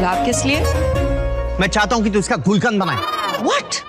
गुलाब किस लिए? मैं चाहता हूं कि तू इसका गुलकंद बनाए। What?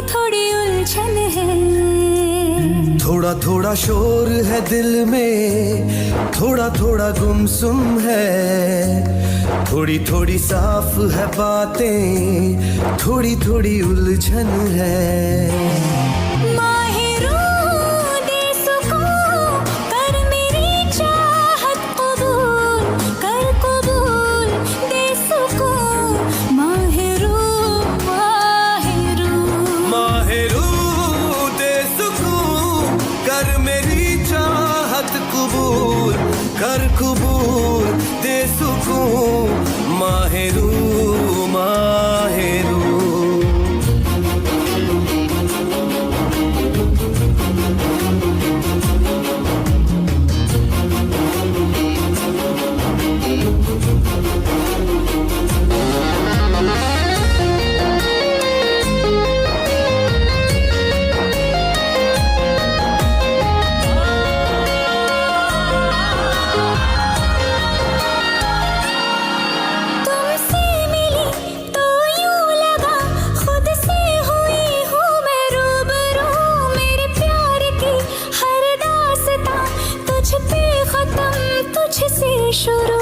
थोड़ी उलझन है। थोड़ा थोड़ा शोर है दिल में, थोड़ा थोड़ा गुमसुम है, थोड़ी थोड़ी साफ है बातें, थोड़ी थोड़ी उलझन है। कर कबूल दे सुकून माहिरू माहिरू। शुरू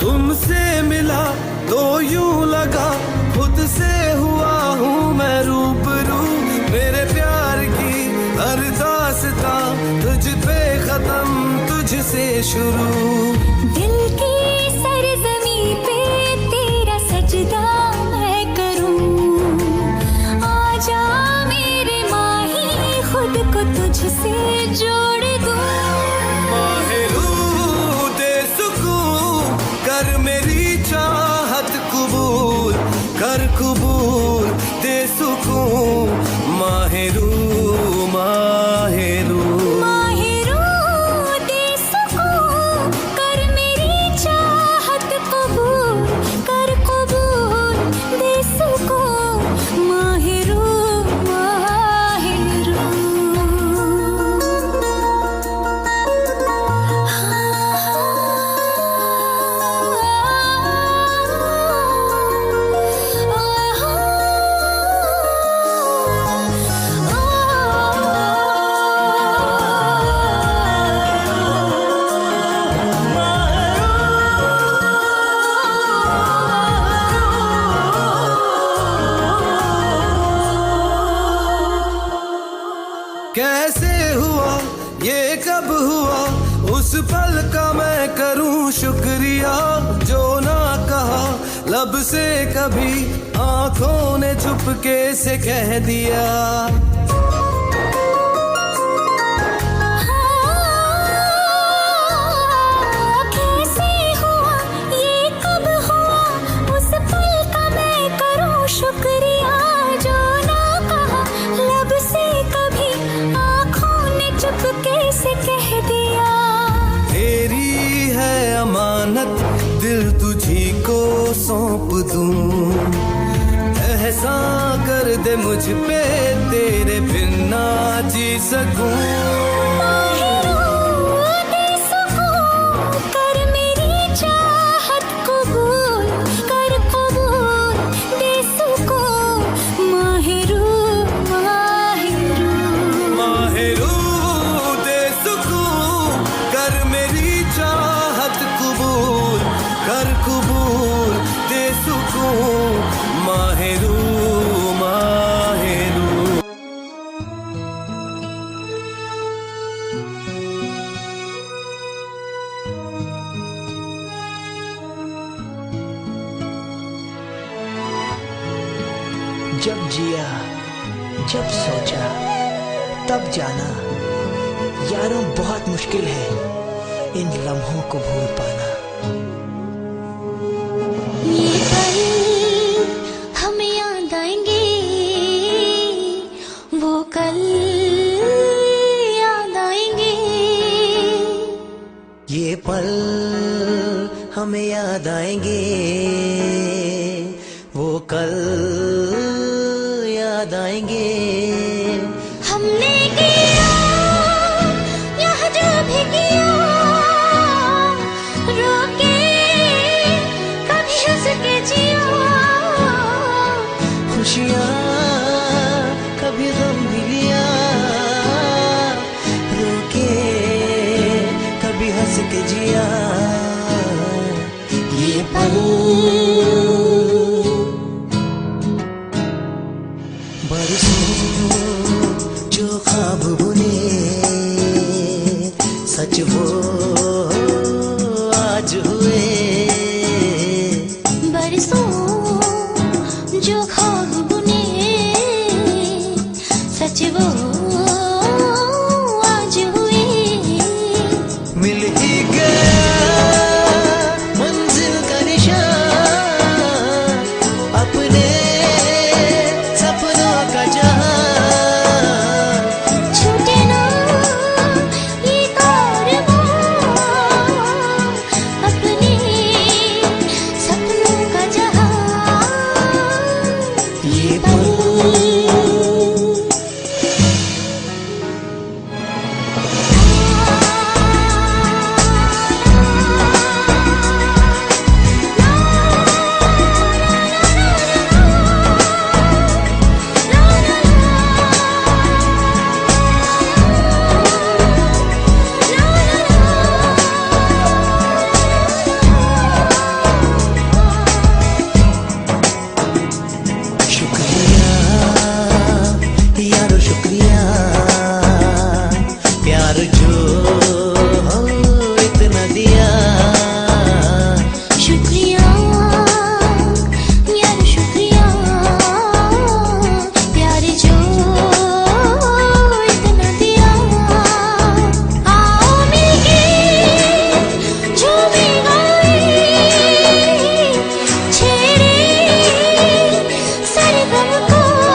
तुमसे मिला तो यूं लगा खुद से हुआ हूँ मैं रूबरू, मेरे प्यार की हर दास्तां तुझ पे खत्म तुझसे शुरू। दिल की सरजमी पे तेरा सजदा मैं करूं, आजा खुद को तुझसे जोड़ दूं। माहिरू दे सुकून कर मेरी चाहत कबूल, कर कबूल दे सुकून माहिरू माहिरू। माहिरू दे सुकून कर मेरी चाहत कबूल, कर कबूल दे सुकून माहिरू। कैसे हुआ ये कब हुआ उस पल का मैं करूं शुक्रिया, जो ना कहा लब से कभी आंखों ने चुपके से कह दिया। कैसे हुआ ये कब हुआ उस पल का मैं करूं शुक्रिया, जो ना कहा लब से कभी चुपके से कह दिया। तेरी है अमानत दिल तुझी को सौंप दूं, एहसान कर दे मुझ पे तेरे बिन ना जी सकूं। माहिरू दे सुकून कर मेरी चाहत कबूल, कर कबूल दे सुकून माहिरू माहिरू। माहिरू कर मेरी चाहत कबूल, कर कबूल दे सुकून माहिरू माहिरू। जब जिया जब सोचा तब जाना, यारों बहुत मुश्किल है इन लम्हों को भूल पाना। ये पल हमें याद आएंगे, वो कल याद आएंगे। ये पल हमें याद आएंगे, वो कल याद आएंगे। हमने किया यह जो भी किया, रोके हंस के जिया ये पल